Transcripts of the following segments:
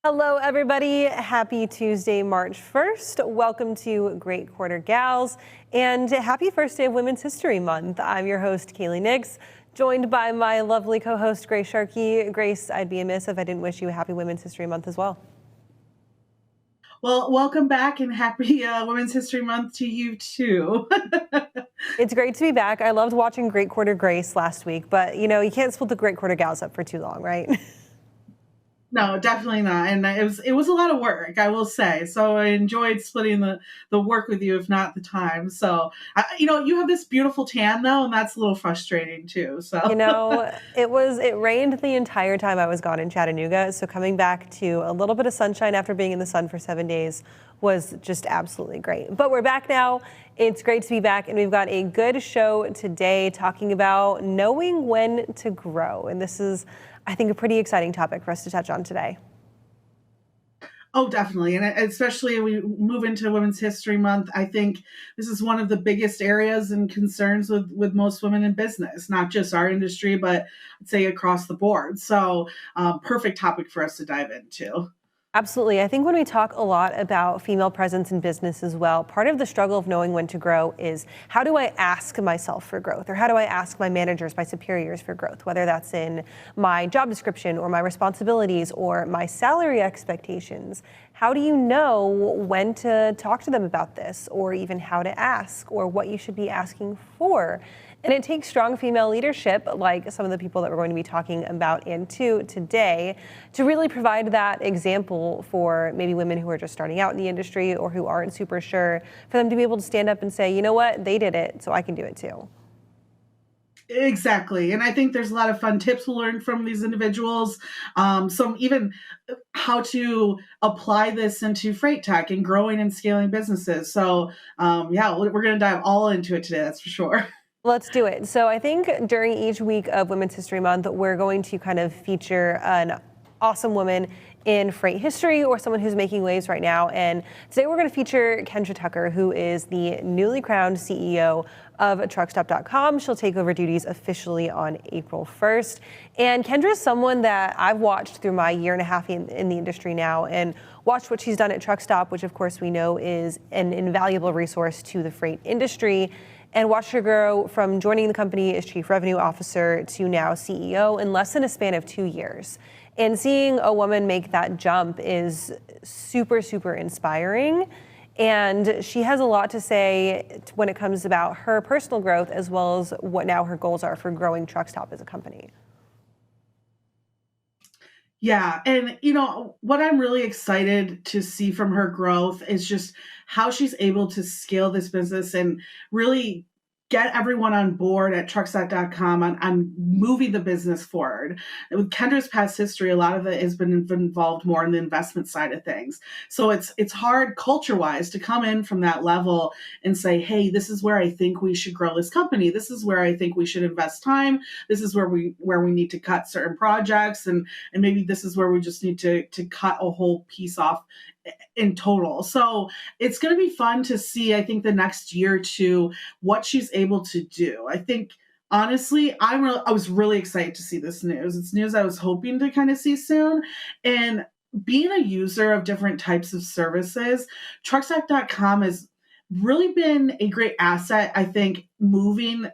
Hello, everybody. Happy Tuesday, March 1st. Welcome to Great Quarter Gals and happy first day of Women's History Month. I'm your host, Kaylee Nix, joined by my lovely co-host, Grace Sharkey. Grace, I'd be amiss if I didn't wish you a happy Women's History Month as well. Well, welcome back and happy Women's History Month to you too. It's great to be back. I loved watching Great Quarter Grace last week, but you know, you can't split the Great Quarter Gals up for too long, right? No, definitely not. And it was a lot of work, I will say. So I enjoyed splitting the work with you, if not the time. So you have this beautiful tan though, and that's a little frustrating too. You So know, it rained the entire time I was gone in Chattanooga. So coming back to a little bit of sunshine after being in the sun for 7 days was just absolutely great. But we're back now. It's great to be back. And we've got a good show today talking about knowing when to grow. And this is, I think, a pretty exciting topic for us to touch on today. Oh, definitely. And especially we move into Women's History Month. I think this is one of the biggest areas and concerns with most women in business, not just our industry, but I'd say across the board. So perfect topic for us to dive into. Absolutely. I think when we talk a lot about female presence in business as well, part of the struggle of knowing when to grow is how do I ask myself for growth, or how do I ask my managers, my superiors for growth, whether that's in my job description or my responsibilities or my salary expectations. How do you know when to talk to them about this, or even how to ask, or what you should be asking for? And it takes strong female leadership, like some of the people that we're going to be talking about into today, to really provide that example for maybe women who are just starting out in the industry or who aren't super sure, for them to be able to stand up and say, you know what, they did it, so I can do it too. Exactly. And I think there's a lot of fun tips we'll learn from these individuals. Some even how to apply this into freight tech and growing and scaling businesses. So, yeah, we're going to dive all into it today. That's for sure. Let's do it. So I think during each week of Women's History Month, we're going to kind of feature an awesome woman in freight history or someone who's making waves right now. And today we're going to feature Kendra Tucker, who is the newly crowned CEO of truckstop.com. She'll take over duties officially on April 1st. And Kendra is someone that I've watched through my year and a half in the industry now, and watched what she's done at Truckstop, which of course we know is an invaluable resource to the freight industry, and watched her grow from joining the company as Chief Revenue Officer to now CEO in less than a span of 2 years. And seeing a woman make that jump is super, super inspiring. And she has a lot to say when it comes about her personal growth, as well as what now her goals are for growing Truckstop as a company. Yeah. And, what I'm really excited to see from her growth is just how she's able to scale this business and really get everyone on board at truckstop.com on moving the business forward. With Kendra's past history, a lot of it has been involved more in the investment side of things. So it's hard culture-wise to come in from that level and say, hey, this is where I think we should grow this company. This is where I think we should invest time. This is where we need to cut certain projects, and maybe this is where we just need to cut a whole piece off in total. So it's going to be fun to see, I think, the next year or two, what she's able to do. I think, honestly, I was really excited to see this news. It's news I was hoping to kind of see soon. And being a user of different types of services, truckstack.com has really been a great asset, I think, moving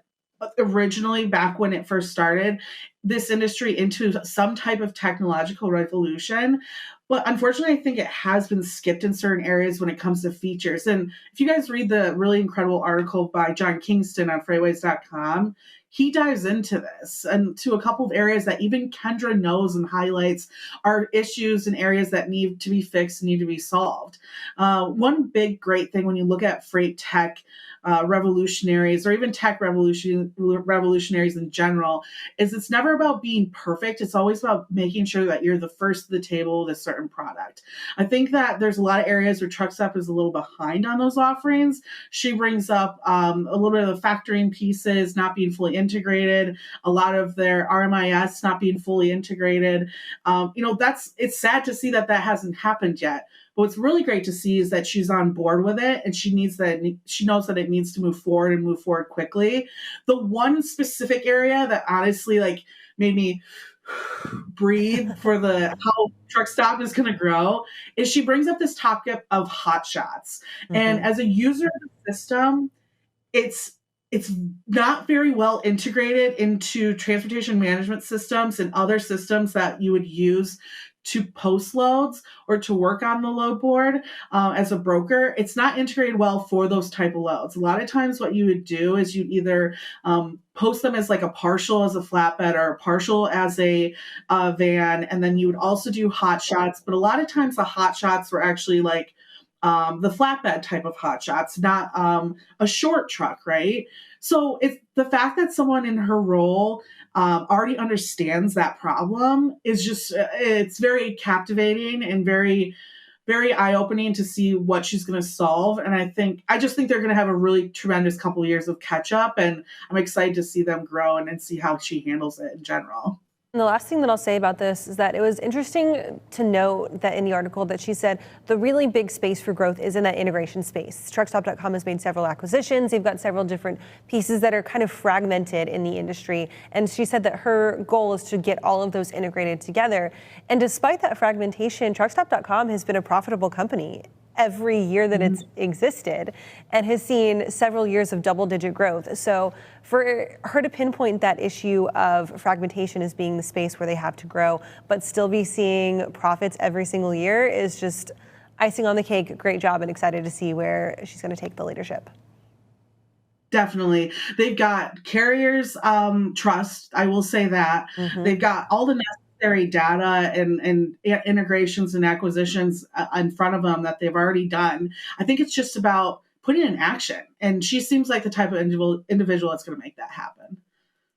originally back when it first started this industry into some type of technological revolution. But unfortunately, I think it has been skipped in certain areas when it comes to features. And if you guys read the really incredible article by John Kingston on freightways.com, he dives into this and to a couple of areas that even Kendra knows and highlights are issues and areas that need to be fixed, need to be solved. One big great thing when you look at freight tech revolutionaries, or even tech revolutionaries in general, is it's never about being perfect. It's always about making sure that you're the first to the table with a certain product. I think that there's a lot of areas where Truckstop is a little behind on those offerings. She brings up a little bit of the factoring pieces not being fully integrated, a lot of their RMIS not being fully integrated. It's sad to see that hasn't happened yet. But what's really great to see is that she's on board with it, and she knows that it needs to move forward and move forward quickly. The one specific area that honestly made me breathe for the how Truck Stop is going to grow is she brings up this topic of hot shots. And Mhm. as a user of the system, it's it's not very well integrated into transportation management systems and other systems that you would use to post loads or to work on the load board as a broker. It's not integrated well for those type of loads. A lot of times what you would do is you'd either post them as like a partial as a flatbed or a partial as a van, and then you would also do hot shots. But a lot of times the hot shots were actually like the flatbed type of hot shots, not a short truck, right? So it's the fact that someone in her role already understands that problem is just, it's very captivating and very, very eye opening to see what she's going to solve. And I just think they're going to have a really tremendous couple of years of catch up. And I'm excited to see them grow and see how she handles it in general. And the last thing that I'll say about this is that it was interesting to note that in the article that she said the really big space for growth is in that integration space. Truckstop.com has made several acquisitions. They've got several different pieces that are kind of fragmented in the industry. And she said that her goal is to get all of those integrated together. And despite that fragmentation, Truckstop.com has been a profitable company every year that it's existed and has seen several years of double-digit growth. So for her to pinpoint that issue of fragmentation as being the space where they have to grow, but still be seeing profits every single year is just icing on the cake. Great job, and excited to see where she's going to take the leadership. Definitely. They've got carriers trust. I will say that. They've got all the necessary data and integrations and acquisitions in front of them that they've already done. I think it's just about putting in action. And she seems like the type of individual that's going to make that happen.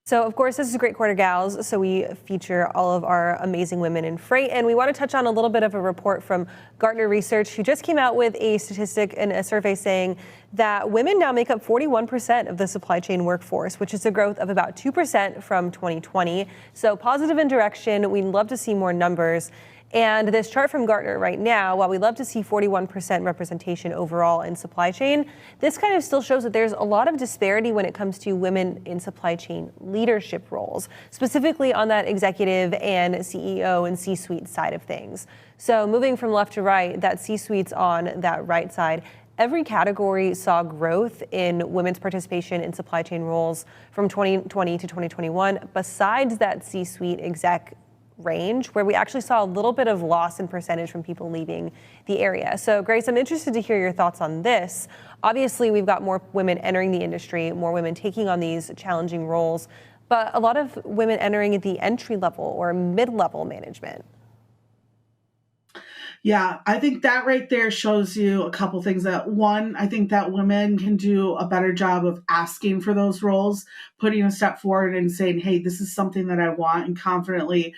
So, of course, this is Great Quarter Gals, so we feature all of our amazing women in freight, and we want to touch on a little bit of a report from Gartner Research, who just came out with a statistic and a survey saying that women now make up 41% of the supply chain workforce, which is a growth of about 2% from 2020. So positive in direction. We'd love to see more numbers. And this chart from Gartner right now, while we love to see 41% representation overall in supply chain, this kind of still shows that there's a lot of disparity when it comes to women in supply chain leadership roles, specifically on that executive and CEO and C-suite side of things. So moving from left to right, that C-suite's on that right side. Every category saw growth in women's participation in supply chain roles from 2020 to 2021, besides that C-suite exec range, where we actually saw a little bit of loss in percentage from people leaving the area. So Grace, I'm interested to hear your thoughts on this. Obviously, we've got more women entering the industry, more women taking on these challenging roles, but a lot of women entering at the entry level or mid-level management. Yeah, I think that right there shows you a couple things. That one, I think that women can do a better job of asking for those roles, putting a step forward and saying, hey, this is something that I want, and confidently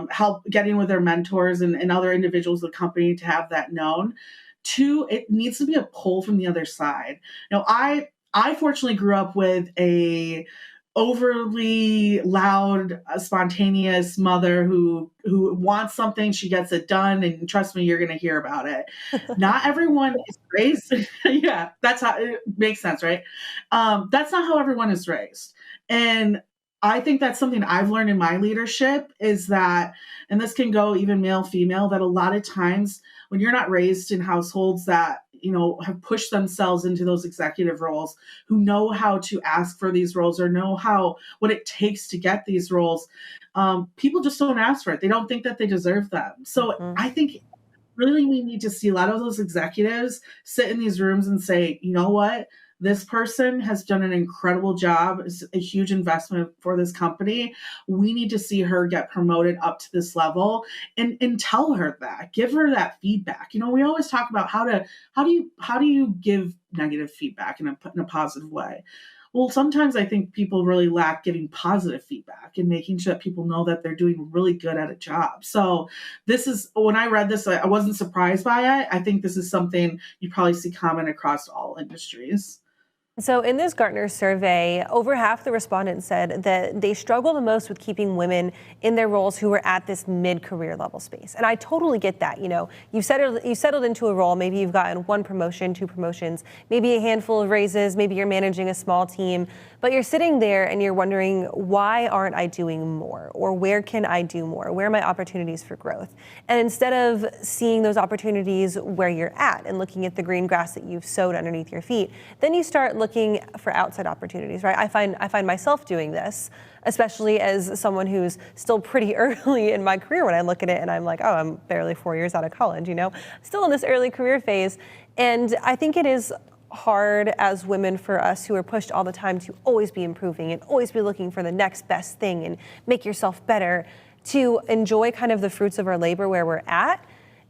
help getting with their mentors and other individuals of the company to have that known. Two, it needs to be a pull from the other side. Now, I fortunately grew up with a overly loud, spontaneous mother who wants something, she gets it done, and trust me, you're going to hear about it. Not everyone is raised. Yeah, that's how it makes sense, right? That's not how everyone is raised, and I think that's something I've learned in my leadership is that, and this can go even male, female, that a lot of times when you're not raised in households that, you know, have pushed themselves into those executive roles, who know how to ask for these roles or know what it takes to get these roles, people just don't ask for it. They don't think that they deserve them. So I think really we need to see a lot of those executives sit in these rooms and say, you know what? This person has done an incredible job. It's a huge investment for this company. We need to see her get promoted up to this level and tell her that, give her that feedback. You know, we always talk about how do you give negative feedback in a positive way. Well, sometimes I think people really lack giving positive feedback and making sure that people know that they're doing really good at a job. So this is, when I read this, I wasn't surprised by it. I think this is something you probably see common across all industries. So in this Gartner survey, over half the respondents said that they struggle the most with keeping women in their roles who are at this mid-career level space. And I totally get that. You've settled into a role. Maybe you've gotten 1 promotion, 2 promotions, maybe a handful of raises, maybe you're managing a small team, but you're sitting there and you're wondering, why aren't I doing more? Or where can I do more? Where are my opportunities for growth? And instead of seeing those opportunities where you're at and looking at the green grass that you've sowed underneath your feet, then you start looking for outside opportunities, right? I find myself doing this, especially as someone who's still pretty early in my career when I look at it and I'm like, oh, I'm barely 4 years out of college, still in this early career phase. And I think it is hard as women for us who are pushed all the time to always be improving and always be looking for the next best thing and make yourself better, to enjoy kind of the fruits of our labor where we're at.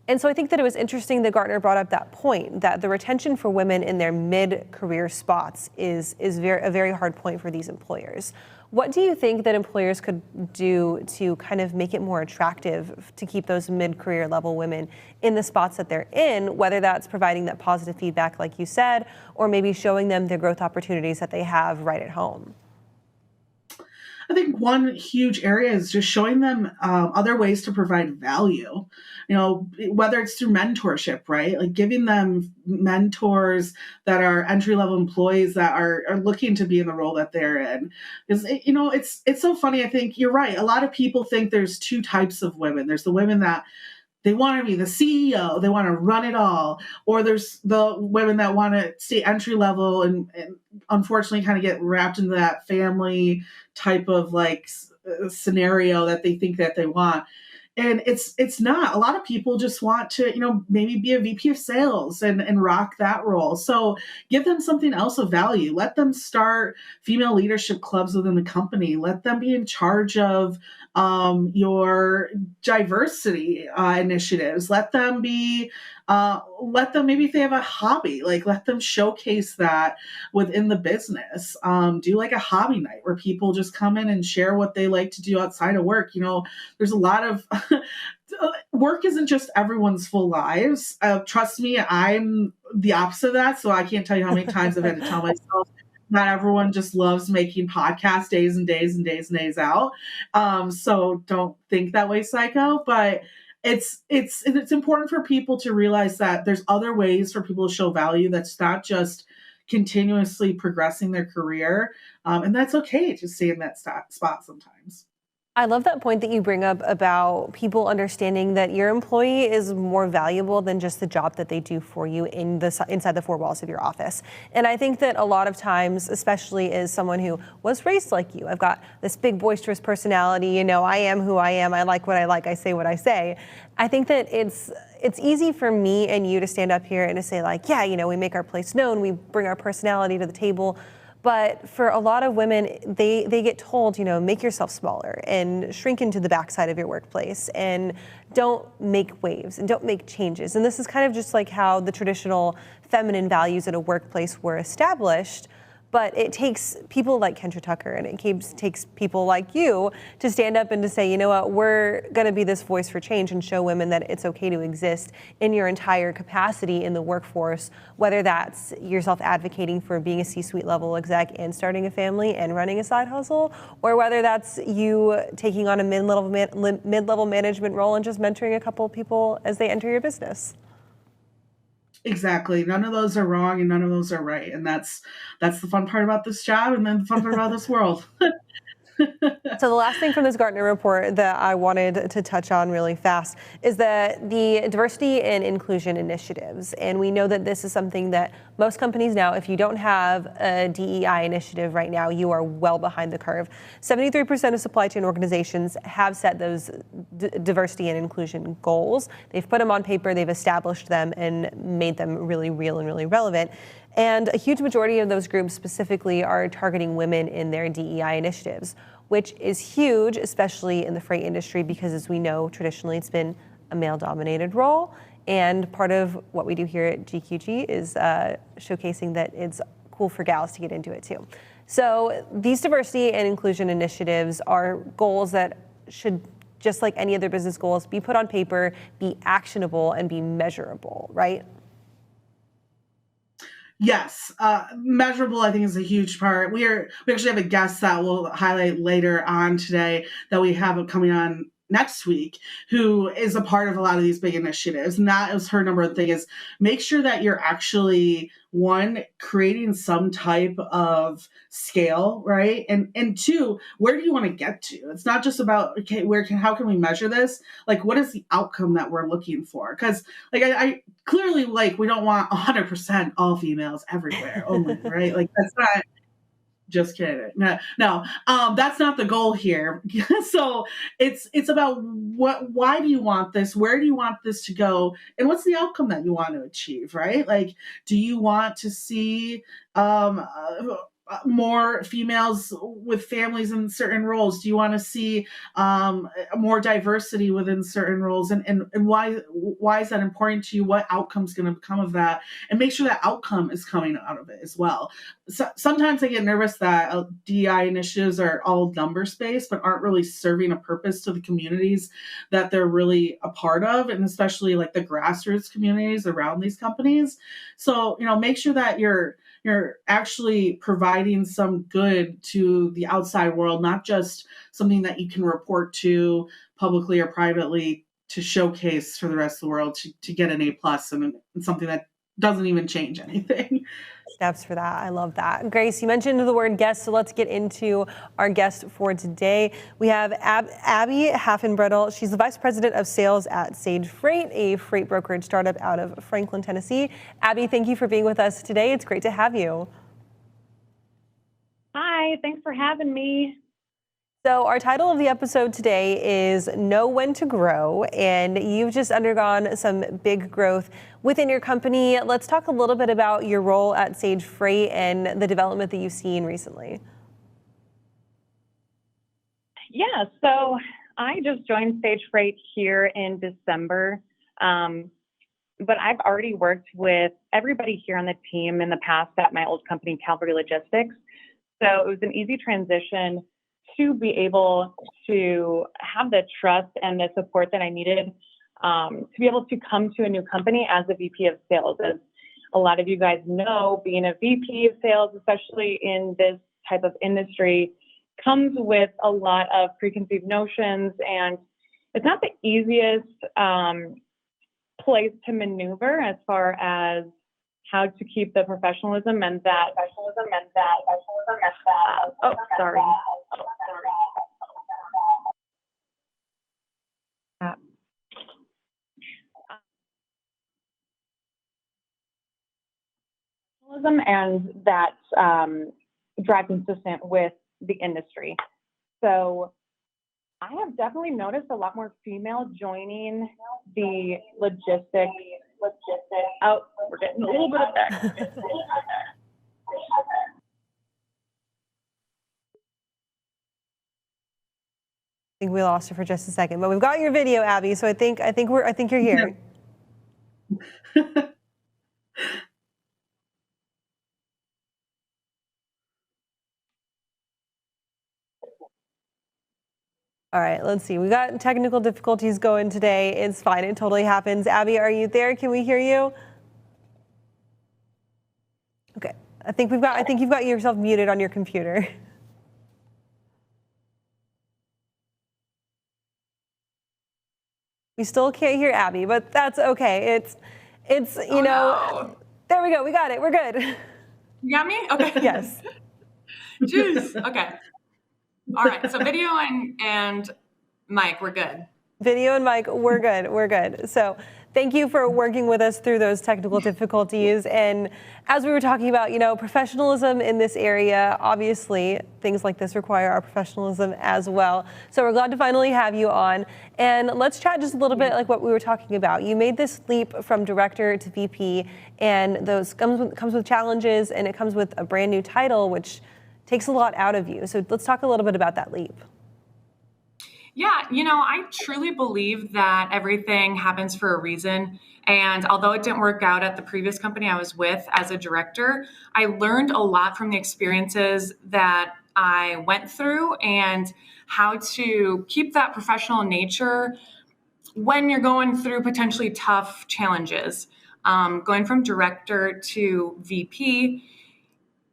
And so I think that it was interesting that Gartner brought up that point, that the retention for women in their mid-career spots is a very hard point for these employers. What do you think that employers could do to kind of make it more attractive to keep those mid-career level women in the spots that they're in, whether that's providing that positive feedback like you said, or maybe showing them the growth opportunities that they have right at home? I think one huge area is just showing them other ways to provide value, whether it's through mentorship, right? Like giving them mentors that are entry level employees that are looking to be in the role that they're in. Because, it's so funny. I think you're right. A lot of people think there's 2 types of women. There's the women that they want to be the CEO, they want to run it all, or there's the women that want to stay entry level and unfortunately kind of get wrapped into that family type of scenario that they think that they want. And it's not. A lot of people just want to, maybe be a VP of sales and rock that role. So give them something else of value. Let them start female leadership clubs within the company. Let them be in charge of your diversity initiatives. Let them maybe if they have a hobby, let them showcase that within the business. Do like a hobby night where people just come in and share what they like to do outside of work. There's a lot of work isn't just everyone's full lives. Trust me, I'm the opposite of that. So I can't tell you how many times I've had to tell myself, not everyone just loves making podcast days and days and days and days out. So don't think that way, psycho. But it's important for people to realize that there's other ways for people to show value that's not just continuously progressing their career. And that's okay to stay in that spot sometimes. I love that point that you bring up about people understanding that your employee is more valuable than just the job that they do for you inside the 4 walls of your office. And I think that a lot of times, especially as someone who was raised like you, I've got this big boisterous personality, I am who I am, I like what I like, I say what I say. I think that it's easy for me and you to stand up here and to say we make our place known, we bring our personality to the table. But for a lot of women, they get told, make yourself smaller and shrink into the backside of your workplace and don't make waves and don't make changes. And this is kind of just like how the traditional feminine values at a workplace were established. But it takes people like Kendra Tucker and it takes people like you to stand up and to say, we're going to be this voice for change and show women that it's okay to exist in your entire capacity in the workforce, whether that's yourself advocating for being a C-suite level exec and starting a family and running a side hustle, or whether that's you taking on a mid-level management role and just mentoring a couple of people as they enter your business. Exactly. None of those are wrong and none of those are right. And that's the fun part about this job and then the fun part about this world. So the last thing from this Gartner report that I wanted to touch on really fast is that the diversity and inclusion initiatives. And we know that this is something that most companies now, if you don't have a DEI initiative right now, you are well behind the curve. 73% of supply chain organizations have set those diversity and inclusion goals. They've put them on paper, they've established them and made them really real and really relevant. And a huge majority of those groups specifically are targeting women in their DEI initiatives, which is huge, especially in the freight industry, because as we know, traditionally it's been a male-dominated role. And part of what we do here at GQG is showcasing that it's cool for gals to get into it too. So these diversity and inclusion initiatives are goals that should, just like any other business goals, be put on paper, be actionable, and be measurable, right? Yes, measurable. I think is a huge part. We actually have a guest that we'll highlight later on today that we have coming on next week, who is a part of a lot of these big initiatives. And that is her number one thing is make sure that you're actually one creating some type of scale, right? And two, where do you want to get to? It's not just about okay, how can we measure this? Like, what is the outcome that we're looking for? Because like I clearly like we don't want 100% all females everywhere only, right? Like that's not just kidding. No, that's not the goal here. So it's about why do you want this? Where do you want this to go? And what's the outcome that you want to achieve, right? Like, do you want to see more females with families in certain roles? Do you want to see more diversity within certain roles? And why is that important to you? What outcome's going to come of that? And make sure that outcome is coming out of it as well. So, sometimes I get nervous that DEI initiatives are all number based, but aren't really serving a purpose to the communities that they're really a part of, and especially like the grassroots communities around these companies. So, make sure that you're actually providing some good to the outside world, not just something that you can report to publicly or privately to showcase for the rest of the world to get an A+ and something that doesn't even change anything. Steps for that. I love that. Grace, you mentioned the word guest, so let's get into our guest for today. We have Abby Haffenbrettel. She's the Vice President of Sales at Sage Freight, a freight brokerage startup out of Franklin, Tennessee. Abby, thank you for being with us today. It's great to have you. Hi, thanks for having me. So our title of the episode today is Know When to Grow, and you've just undergone some big growth within your company. Let's talk a little bit about your role at Sage Freight and the development that you've seen recently. Yeah, so I just joined Sage Freight here in December, but I've already worked with everybody here on the team in the past at my old company, Calvary Logistics. So it was an easy transition to be able to have the trust and the support that I needed to be able to come to a new company as a VP of sales. As a lot of you guys know, being a VP of sales, especially in this type of industry, comes with a lot of preconceived notions, and it's not the easiest place to maneuver as far as how to keep the professionalism and that. Oh, sorry. And that drive consistent with the industry. So I have definitely noticed a lot more female joining the logistics. Oh, we're getting a little bit of that. I think we lost her for just a second, but we've got your video, Abby. So I think you're here. All right, let's see. We got technical difficulties going today. It's fine. It totally happens. Abby, are you there? Can we hear you? Okay. I think you've got yourself muted on your computer. We still can't hear Abby, but that's okay. It's no. There we go. We got it. We're good. You got me? Okay. Yes. Jeez. Okay. All right. So video and mic, we're good. Video and mic, we're good. We're good. So thank you for working with us through those technical difficulties. And as we were talking about, professionalism in this area, obviously things like this require our professionalism as well. So we're glad to finally have you on. And let's chat just a little bit like what we were talking about. You made this leap from director to VP, and those comes with challenges, and it comes with a brand new title, which takes a lot out of you. So let's talk a little bit about that leap. Yeah, I truly believe that everything happens for a reason. And although it didn't work out at the previous company I was with as a director, I learned a lot from the experiences that I went through and how to keep that professional nature when you're going through potentially tough challenges. Going from director to VP,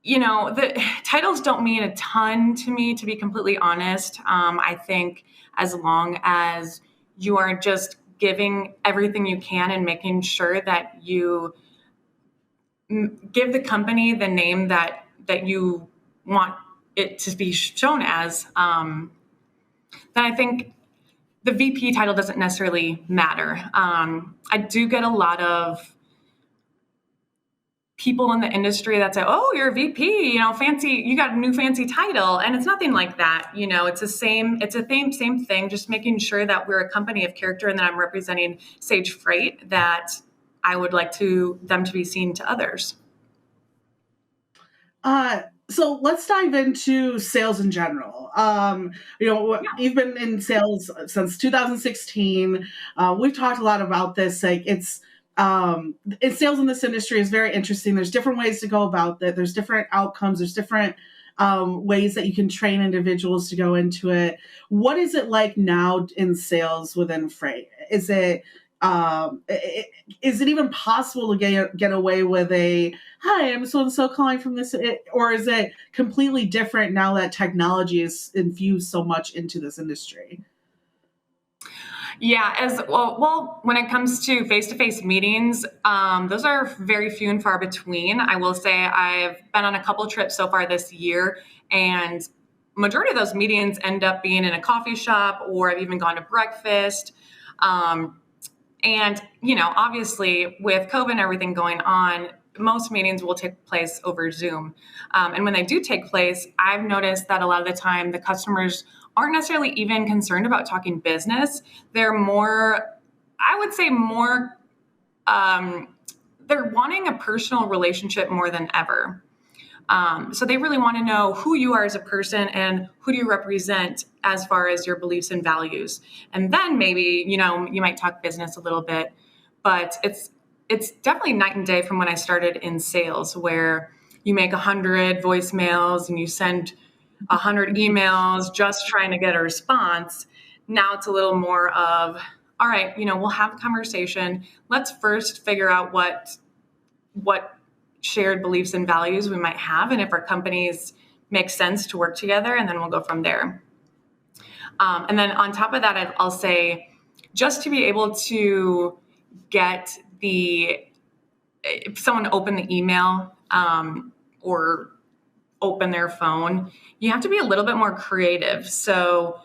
the titles don't mean a ton to me, to be completely honest. I think as long as you are just giving everything you can and making sure that you give the company the name that you want it to be shown as, then I think the VP title doesn't necessarily matter. I do get a lot of people in the industry that say, "Oh, you're a VP, fancy, you got a new fancy title." And it's nothing like that. It's the same thing, just making sure that we're a company of character and that I'm representing Sage Freight, that I would like them to be seen to others. So let's dive into sales in general. You've been in sales since 2016. We've talked a lot about this. Sales in this industry is very interesting. There's different ways to go about that. There's different outcomes. There's different ways that you can train individuals to go into it. What is it like now in sales within freight? Is it even possible to get away with a, "Hi, I'm so-and-so calling from this," or is it completely different now that technology is infused so much into this industry? Yeah, as well, when it comes to face-to-face meetings, those are very few and far between. I will say I've been on a couple trips so far this year, and majority of those meetings end up being in a coffee shop, or I've even gone to breakfast. And, obviously with COVID and everything going on, most meetings will take place over Zoom. And when they do take place, I've noticed that a lot of the time the customers aren't necessarily even concerned about talking business. They're more, I would say more, they're wanting a personal relationship more than ever. So they really want to know who you are as a person and who do you represent as far as your beliefs and values. And then maybe, you might talk business a little bit, but it's definitely night and day from when I started in sales, where you make 100 voicemails and you send 100 emails just trying to get a response. Now it's a little more of, all right, we'll have a conversation. Let's first figure out what shared beliefs and values we might have, and if our companies make sense to work together, and then we'll go from there. And then on top of that, I'll say, just to be able to get if someone open the email or open their phone, you have to be a little bit more creative. So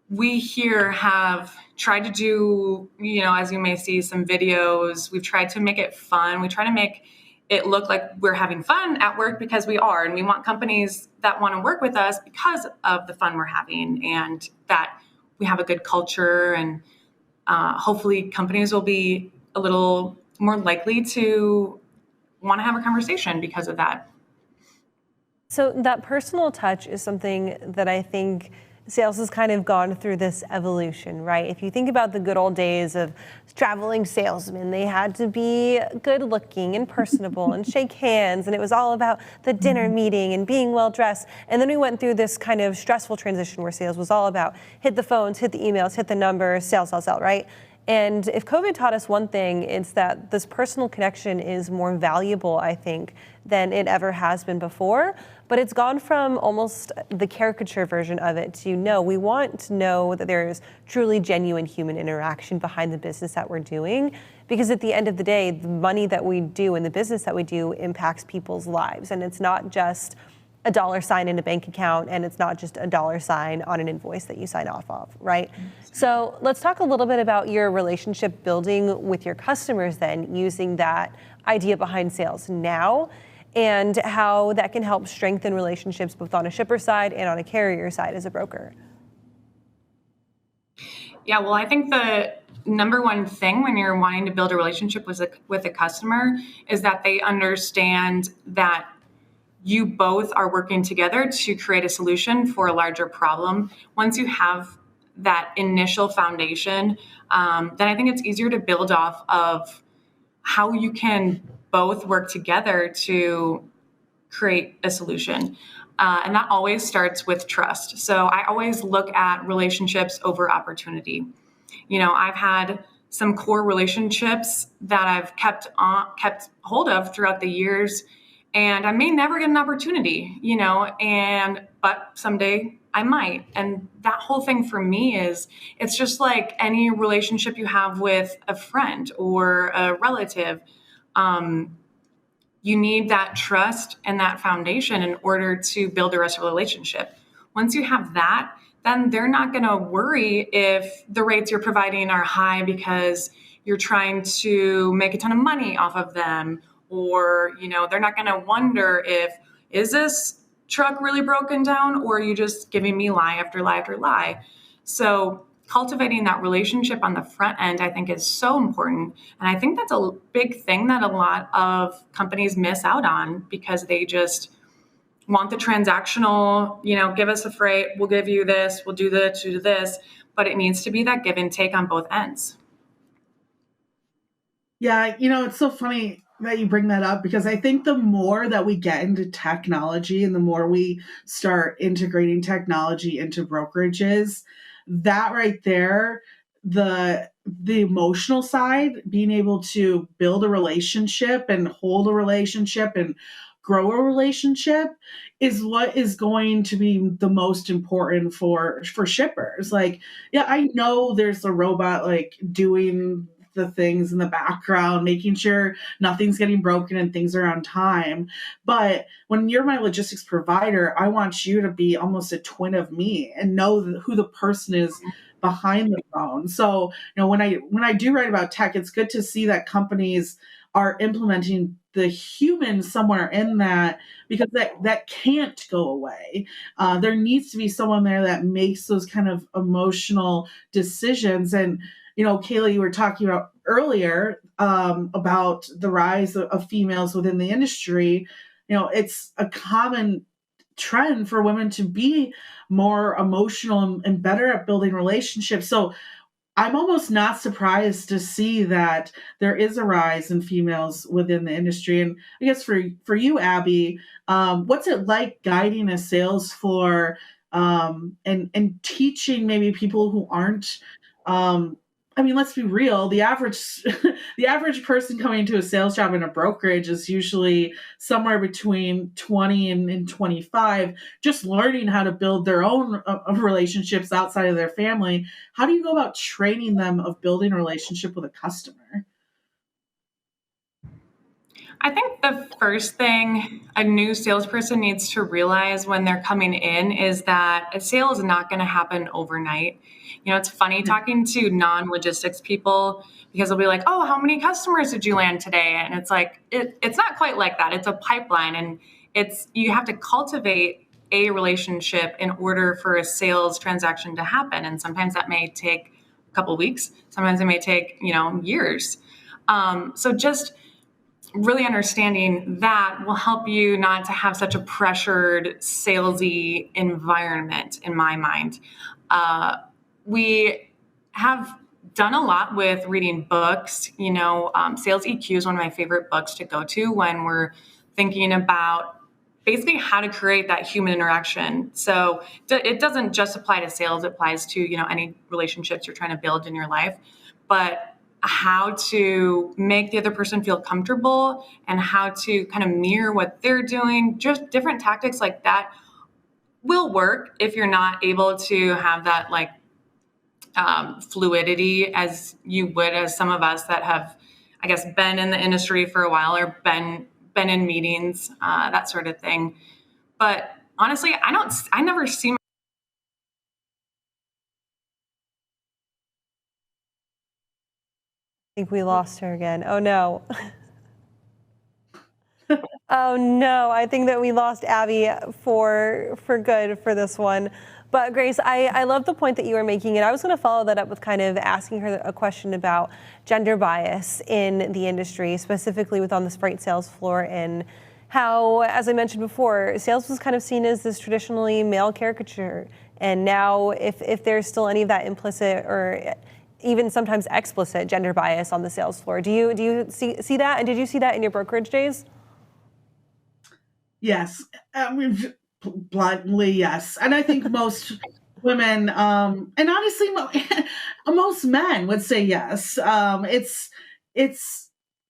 we here have tried to do, as you may see, some videos. We've tried to make it fun. We try to make it look like we're having fun at work, because we are, and we want companies that want to work with us because of the fun we're having, and that we have a good culture, and hopefully companies will be a little more likely to want to have a conversation because of that. So that personal touch is something that I think sales has kind of gone through this evolution, right? If you think about the good old days of traveling salesmen, they had to be good looking and personable and shake hands, and it was all about the dinner meeting and being well dressed. And then we went through this kind of stressful transition where sales was all about hit the phones, hit the emails, hit the numbers, sell, right? And if COVID taught us one thing, it's that this personal connection is more valuable, I think, than it ever has been before. But it's gone from almost the caricature version of it to, no, we want to know that there's truly genuine human interaction behind the business that we're doing. Because at the end of the day, the money that we do and the business that we do impacts people's lives. And it's not just a dollar sign in a bank account, and it's not just a dollar sign on an invoice that you sign off of, right? So let's talk a little bit about your relationship building with your customers then, using that idea behind sales now, and how that can help strengthen relationships both on a shipper side and on a carrier side as a broker. Yeah, well, I think the number one thing when you're wanting to build a relationship with a customer is that they understand that you both are working together to create a solution for a larger problem. Once you have that initial foundation, then I think it's easier to build off of how you can both work together to create a solution. And that always starts with trust. So I always look at relationships over opportunity. I've had some core relationships that I've kept hold of throughout the years. And I may never get an opportunity, but someday I might. And that whole thing for me is, it's just like any relationship you have with a friend or a relative. You need that trust and that foundation in order to build the rest of the relationship. Once you have that, then they're not going to worry if the rates you're providing are high because you're trying to make a ton of money off of them. Or, they're not going to wonder is this truck really broken down, or are you just giving me lie after lie after lie? So cultivating that relationship on the front end, I think, is so important. And I think that's a big thing that a lot of companies miss out on because they just want the transactional, give us a freight, we'll give you this, we'll do this, but it needs to be that give and take on both ends. Yeah, it's so funny that you bring that up, because I think the more that we get into technology and the more we start integrating technology into brokerages, that right there, the emotional side, being able to build a relationship and hold a relationship and grow a relationship is what is going to be the most important for shippers. Like, yeah, I know there's a robot like doing the things in the background, making sure nothing's getting broken and things are on time. But when you're my logistics provider, I want you to be almost a twin of me and know who the person is behind the phone. So, when I do write about tech, it's good to see that companies are implementing the human somewhere in that, because that can't go away. There needs to be someone there that makes those kind of emotional decisions. And Kaylee, you were talking about earlier about the rise of females within the industry. It's a common trend for women to be more emotional and better at building relationships. So I'm almost not surprised to see that there is a rise in females within the industry. And I guess for you, Abby, what's it like guiding a sales floor and teaching maybe people who aren't let's be real. The average person coming into a sales job in a brokerage is usually somewhere between 20 and 25, just learning how to build their own relationships outside of their family. How do you go about training them of building a relationship with a customer? I think the first thing a new salesperson needs to realize when they're coming in is that a sale is not going to happen overnight. It's funny talking to non-logistics people, because they'll be like, oh, how many customers did you land today? And it's like, it's not quite like that. It's a pipeline, and you have to cultivate a relationship in order for a sales transaction to happen. And sometimes that may take a couple of weeks. Sometimes it may take, years. So just really understanding that will help you not to have such a pressured, salesy environment, in my mind. We have done a lot with reading books. Sales EQ is one of my favorite books to go to when we're thinking about basically how to create that human interaction. So it doesn't just apply to sales; it applies to any relationships you're trying to build in your life. But how to make the other person feel comfortable and how to kind of mirror what they're doing, just different tactics like that will work if you're not able to have that fluidity as you would as some of us that have, I guess, been in the industry for a while or been in meetings, that sort of thing. But honestly, I never see. I think we lost her again. Oh no. Oh no, I think that we lost Abby for good for this one. But Grace, I love the point that you were making, and I was going to follow that up with kind of asking her a question about gender bias in the industry, specifically on the freight sales floor, and how, as I mentioned before, sales was kind of seen as this traditionally male caricature. And now if there's still any of that implicit or even sometimes explicit gender bias on the sales floor, do you see that? And did you see that in your brokerage days? Yes. Bluntly, yes. And I think most women, and honestly, most men would say yes. It's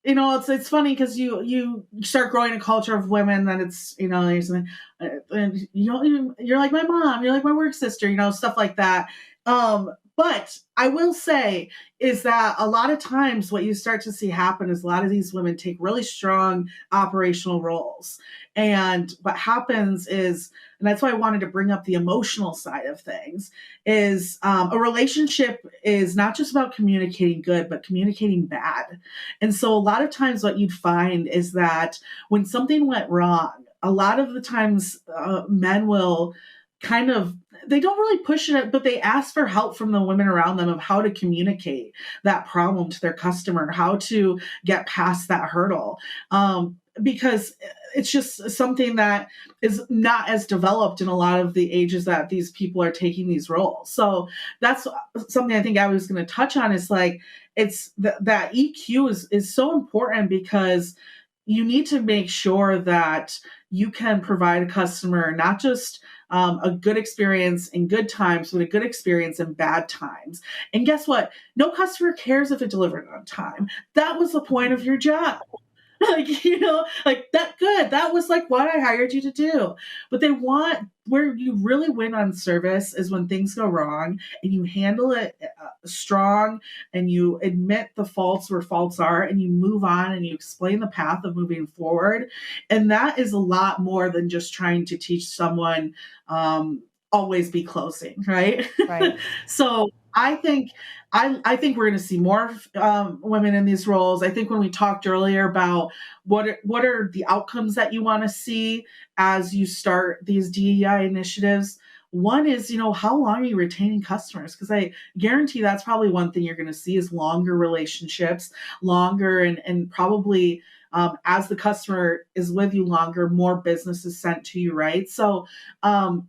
it's funny because you start growing a culture of women that it's you're saying, and you're like my mom, you're like my work sister, stuff like that. But I will say is that a lot of times what you start to see happen is a lot of these women take really strong operational roles. And what happens is, and that's why I wanted to bring up the emotional side of things, is a relationship is not just about communicating good, but communicating bad. And so a lot of times what you'd find is that when something went wrong, a lot of the times men will kind of, they don't really push it, but they ask for help from the women around them of how to communicate that problem to their customer, how to get past that hurdle. Because it's just something that is not as developed in a lot of the ages that these people are taking these roles. So that's something I think I was going to touch on is like, it's that EQ is so important because you need to make sure that you can provide a customer not just a good experience in good times, but a good experience in bad times. And guess what? No customer cares if it delivered on time. That was the point of your job. Like that good. That was like what I hired you to do. But they want, where you really win on service is when things go wrong and you handle it strong and you admit the faults where faults are and you move on and you explain the path of moving forward. And that is a lot more than just trying to teach someone always be closing, right? Right. So I think we're going to see more women in these roles. I think when we talked earlier about what are the outcomes that you want to see as you start these DEI initiatives, one is, how long are you retaining customers? Because I guarantee that's probably one thing you're going to see is longer relationships, longer and probably as the customer is with you longer, more business is sent to you, right? So I'm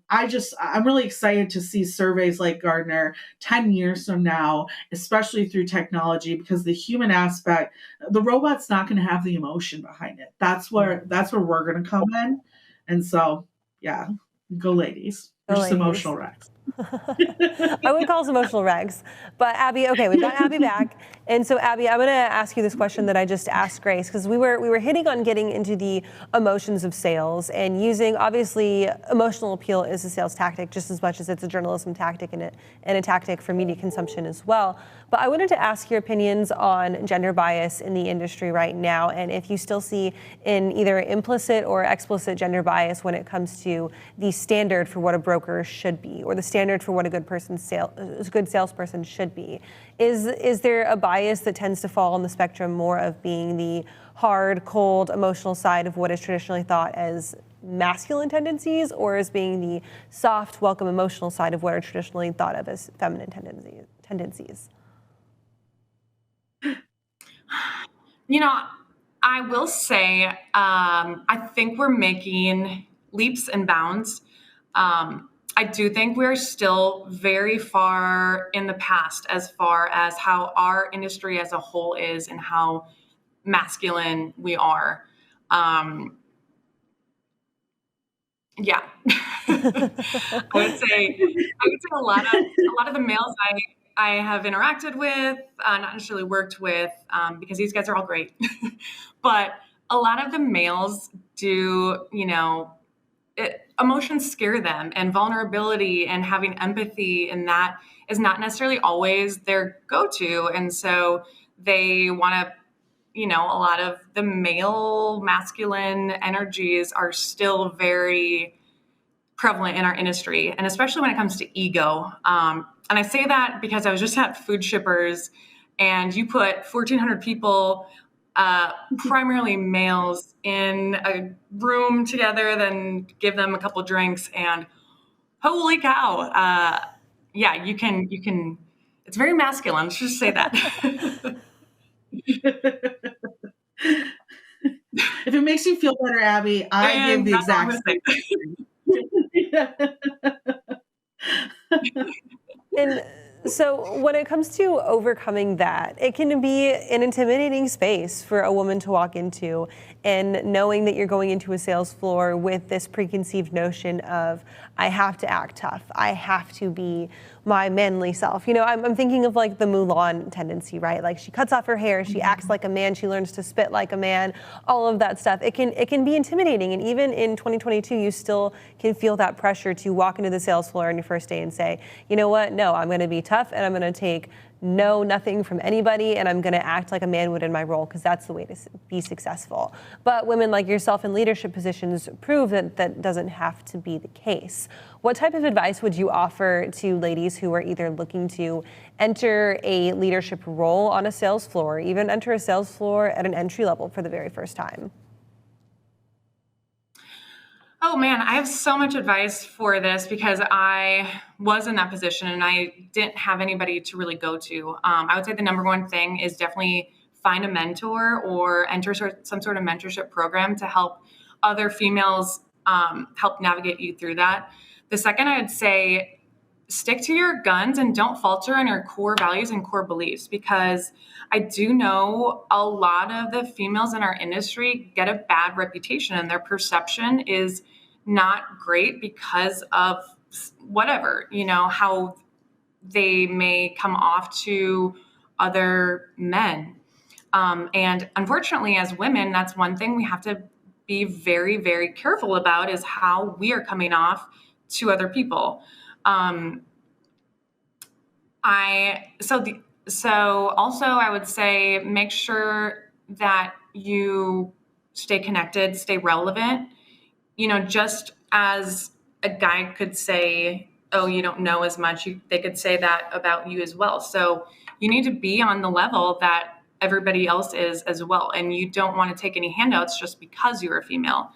really excited to see surveys like Gartner 10 years from now, especially through technology, because the human aspect, the robot's not going to have the emotion behind it. That's where we're going to come in. And so, yeah, go ladies. We're just emotional wrecks. I would call us emotional wrecks. But Abby, okay, we've got Abby back. And so Abby, I'm going to ask you this question that I just asked Grace, because we were hitting on getting into the emotions of sales and using, obviously, emotional appeal is a sales tactic just as much as it's a journalism tactic and a tactic for media consumption as well. But I wanted to ask your opinions on gender bias in the industry right now, and if you still see in either implicit or explicit gender bias when it comes to the standard for what a broker should be, or the standard for what a good salesperson should be. Is there a bias that tends to fall on the spectrum more of being the hard, cold, emotional side of what is traditionally thought as masculine tendencies, or as being the soft, welcome, emotional side of what are traditionally thought of as feminine tendencies? I will say, I think we're making leaps and bounds. I do think we're still very far in the past as far as how our industry as a whole is and how masculine we are. Yeah. I would say a lot of the males I have interacted with, not necessarily worked with, because these guys are all great, but a lot of the males do, emotions scare them, and vulnerability and having empathy, and that is not necessarily always their go-to. And so they want to, a lot of the male masculine energies are still very prevalent in our industry, and especially when it comes to ego. And I say that because I was just at Food Shippers, and you put 1,400 people, primarily males, in a room together, then give them a couple drinks, and holy cow, yeah, you can. It's very masculine. Let's just say that. If it makes you feel better, Abby, I give the exact same. And So when it comes to overcoming that, it can be an intimidating space for a woman to walk into, and knowing that you're going into a sales floor with this preconceived notion of, I have to act tough, I have to be my manly self. You know, I'm thinking of like the Mulan tendency, right? Like she cuts off her hair, she acts like a man, she learns to spit like a man, all of that stuff. It can be intimidating, and even in 2022, you still can feel that pressure to walk into the sales floor on your first day and say, you know what, no, I'm gonna be tough and I'm gonna take nothing from anybody, and I'm going to act like a man would in my role, because that's the way to be successful. But women like yourself in leadership positions prove that that doesn't have to be the case. What type of advice would you offer to ladies who are either looking to enter a leadership role on a sales floor, or even enter a sales floor at an entry level for the very first time? Oh man, I have so much advice for this because I was in that position and I didn't have anybody to really go to. I would say the number one thing is definitely find a mentor or enter some sort of mentorship program to help other females help navigate you through that. The second, I would say stick to your guns and don't falter on your core values and core beliefs, because I do know a lot of the females in our industry get a bad reputation and their perception is not great because of whatever, you know, how they may come off to other men. And unfortunately, as women, that's one thing we have to be very, very careful about, is how we are coming off to other people. So also I would say make sure that you stay connected, stay relevant. You know, just as a guy could say, oh, you don't know as much, they could say that about you as well. So you need to be on the level that everybody else is as well. And you don't want to take any handouts just because you're a female.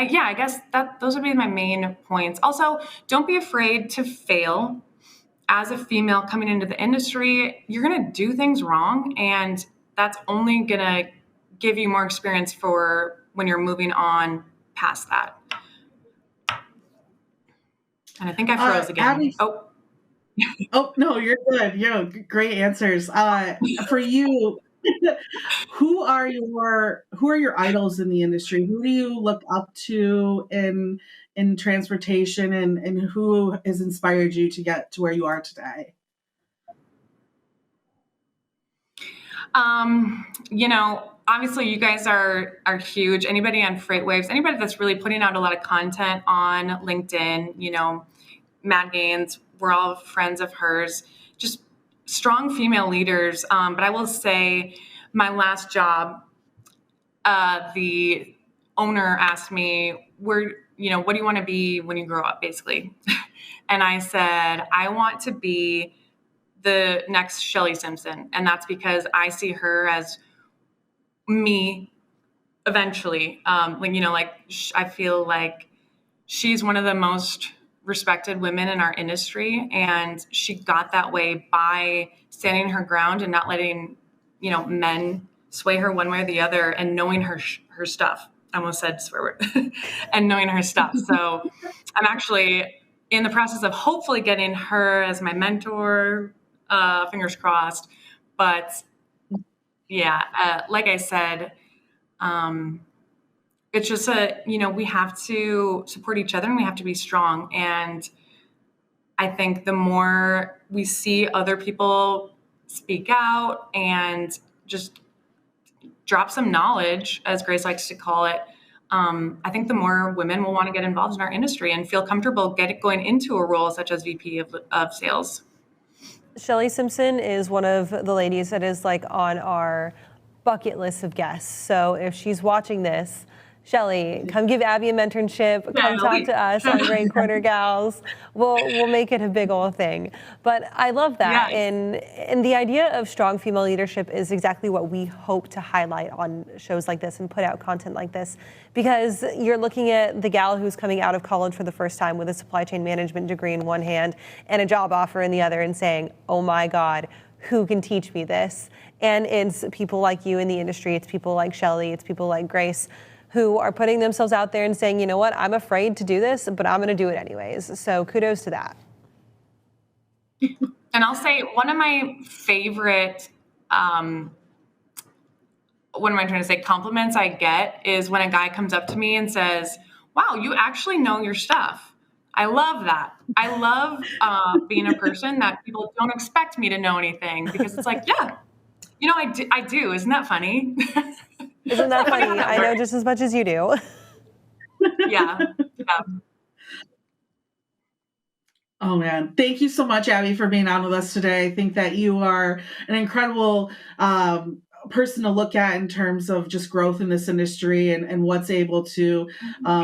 I guess those would be my main points. Also, don't be afraid to fail. As a female coming into the industry, you're going to do things wrong, and that's only going to give you more experience for when you're moving on past that. And I think I froze again. Abby, oh no, you're good. Great answers. For you, who are your idols in the industry? Who do you look up to in transportation, and who has inspired you to get to where you are today? You know, obviously you guys are huge. Anybody on FreightWaves, anybody that's really putting out a lot of content on LinkedIn, you know, Matt Gaines, we're all friends of hers, just strong female leaders. But I will say my last job, the owner asked me, what do you want to be when you grow up, basically? And I said, I want to be the next Shelly Simpson. And that's because I see her as me eventually. I feel like she's one of the most respected women in our industry. And she got that way by standing her ground and not letting, men sway her one way or the other, and knowing her stuff. I almost said swear word. And knowing her stuff. So I'm actually in the process of hopefully getting her as my mentor, fingers crossed. But yeah, like I said, it's just we have to support each other and we have to be strong. And I think the more we see other people speak out and just drop some knowledge, as Grace likes to call it, I think the more women will want to get involved in our industry and feel comfortable going into a role such as VP of sales. Shelly Simpson is one of the ladies that is like on our bucket list of guests. So if she's watching this, Shelly, come give Abby a mentorship. Come talk to us on Great Corner Gals. We'll make it a big old thing. But I love that. Yes. And the idea of strong female leadership is exactly what we hope to highlight on shows like this and put out content like this. Because you're looking at the gal who's coming out of college for the first time with a supply chain management degree in one hand and a job offer in the other, and saying, oh my God, who can teach me this? And it's people like you in the industry. It's people like Shelly. It's people like Grace, who are putting themselves out there and saying, you know what, I'm afraid to do this, but I'm going to do it anyways. So kudos to that. And I'll say one of my favorite, what am I trying to say, compliments I get is when a guy comes up to me and says, wow, you actually know your stuff. I love that. I love being a person that people don't expect me to know anything, because it's like, yeah, I do. Isn't that funny? Isn't that funny? That I know works. just as much as you do. Yeah. Oh man, thank you so much, Abby, for being on with us today. I think that you are an incredible person to look at in terms of just growth in this industry and what's able to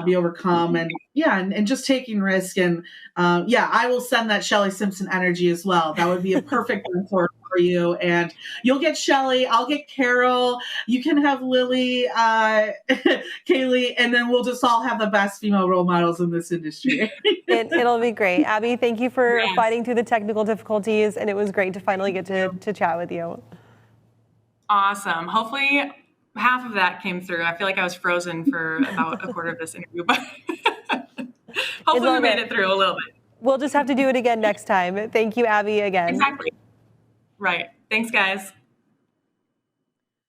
be overcome, and just taking risk. And I will send that Shelly Simpson energy as well. That would be a perfect mentor for you. And you'll get Shelly, I'll get Carol, you can have Lily, Kaylee, and then we'll just all have the best female role models in this industry. It'll be great. Abby, thank you for Yes. fighting through the technical difficulties, and it was great to finally get to chat with you. Awesome. Hopefully half of that came through. I feel like I was frozen for about a quarter of this interview, but hopefully we made it through a little bit. We'll just have to do it again next time. Thank you, Abby, again. Exactly. Right. Thanks, guys.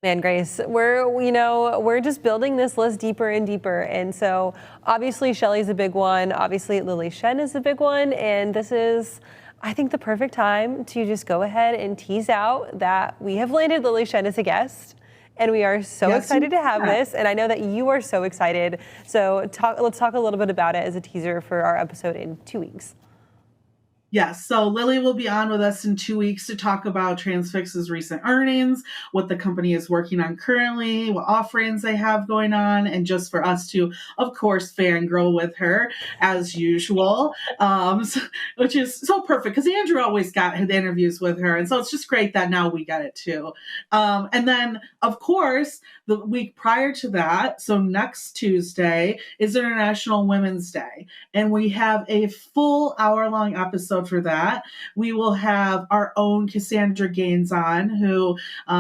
Man, Grace, we're just building this list deeper and deeper. And so obviously Shelly's a big one. Obviously Lily Shen is a big one. And this is, I think, the perfect time to just go ahead and tease out that we have landed Lily Shen as a guest. And we are so excited to have this. And I know that you are so excited. So let's talk a little bit about it as a teaser for our episode in 2 weeks. Yes, so Lily will be on with us in 2 weeks to talk about Transfix's recent earnings, what the company is working on currently, what offerings they have going on, and just for us to, of course, fangirl with her as usual, which is so perfect because Andrew always got the interviews with her. And so it's just great that now we got it too. And then, of course, the week prior to that, so next Tuesday, is International Women's Day. And we have a full hour-long episode for that. We will have our own Cassandra Gaines on, who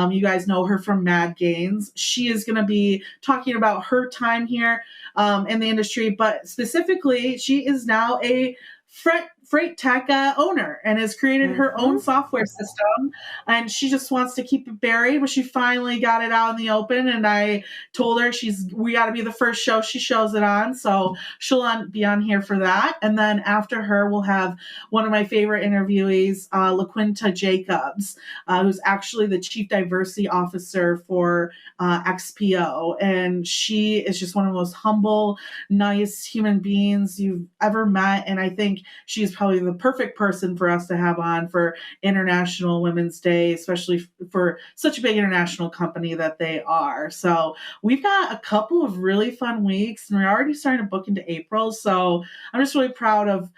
you guys know her from Mad Gaines. She is going to be talking about her time here in the industry, but specifically, she is now a freight tech owner and has created her own software system, and she just wants to keep it buried, but she finally got it out in the open. And I told her we got to be the first show she shows it on, so she'll be on here for that. And then after her, we'll have one of my favorite interviewees, LaQuinta Jacobs, who's actually the chief diversity officer for XPO, and she is just one of the most humble, nice human beings you've ever met. And I think she's probably the perfect person for us to have on for International Women's Day, especially for such a big international company that they are. So we've got a couple of really fun weeks, and we're already starting to book into April. So I'm just really proud of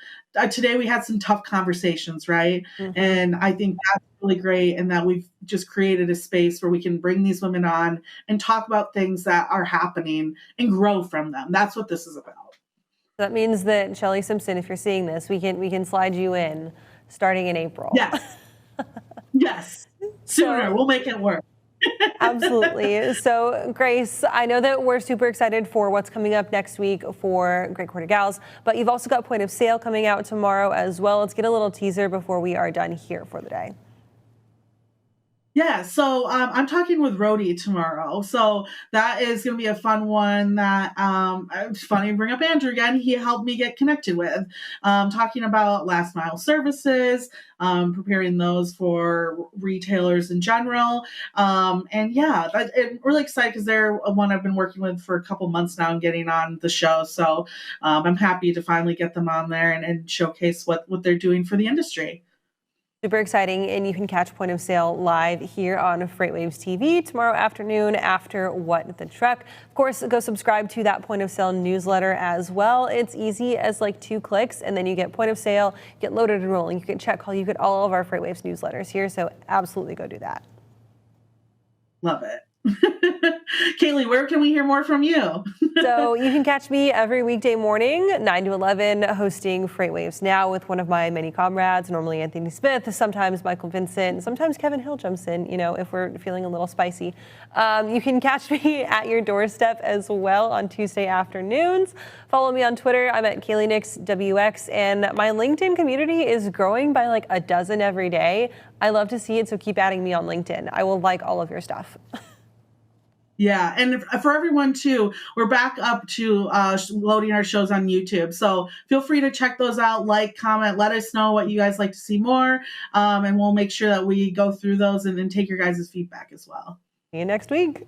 today. We had some tough conversations, right? Mm-hmm. And I think that's really great, and that we've just created a space where we can bring these women on and talk about things that are happening and grow from them. That's what this is about. That means that Shelly Simpson, if you're seeing this, we can slide you in starting in April. Yes. Yes. Sooner. We'll make it work. Absolutely. So, Grace, I know that we're super excited for what's coming up next week for Great Quarter Gals, but you've also got Point of Sale coming out tomorrow as well. Let's get a little teaser before we are done here for the day. Yeah, so I'm talking with Rhodey tomorrow. So that is going to be a fun one that it's funny to bring up Andrew again. He helped me get connected with, talking about last mile services, preparing those for retailers in general. And yeah, I'm really excited because they're one I've been working with for a couple months now and getting on the show. So I'm happy to finally get them on there and showcase what they're doing for the industry. Super exciting, and you can catch Point of Sale live here on FreightWaves TV tomorrow afternoon after What the Truck. Of course, go subscribe to that Point of Sale newsletter as well. It's easy as like 2 clicks, and then you get Point of Sale, get loaded and rolling. You get Check Call, you get all of our FreightWaves newsletters here, so absolutely go do that. Love it. Kaylee, where can we hear more from you? So you can catch me every weekday morning, 9 to 11, hosting Freightwaves Now with one of my many comrades, normally Anthony Smith, sometimes Michael Vincent, sometimes Kevin Hill jumps in, if we're feeling a little spicy. You can catch me at your doorstep as well on Tuesday afternoons. Follow me on Twitter. I'm at Kaylee Nix WX, and my LinkedIn community is growing by like a dozen every day. I love to see it, so keep adding me on LinkedIn. I will like all of your stuff. Yeah, and for everyone too, we're back up to loading our shows on YouTube. So feel free to check those out, like, comment, let us know what you guys like to see more, and we'll make sure that we go through those and take your guys' feedback as well. See you next week.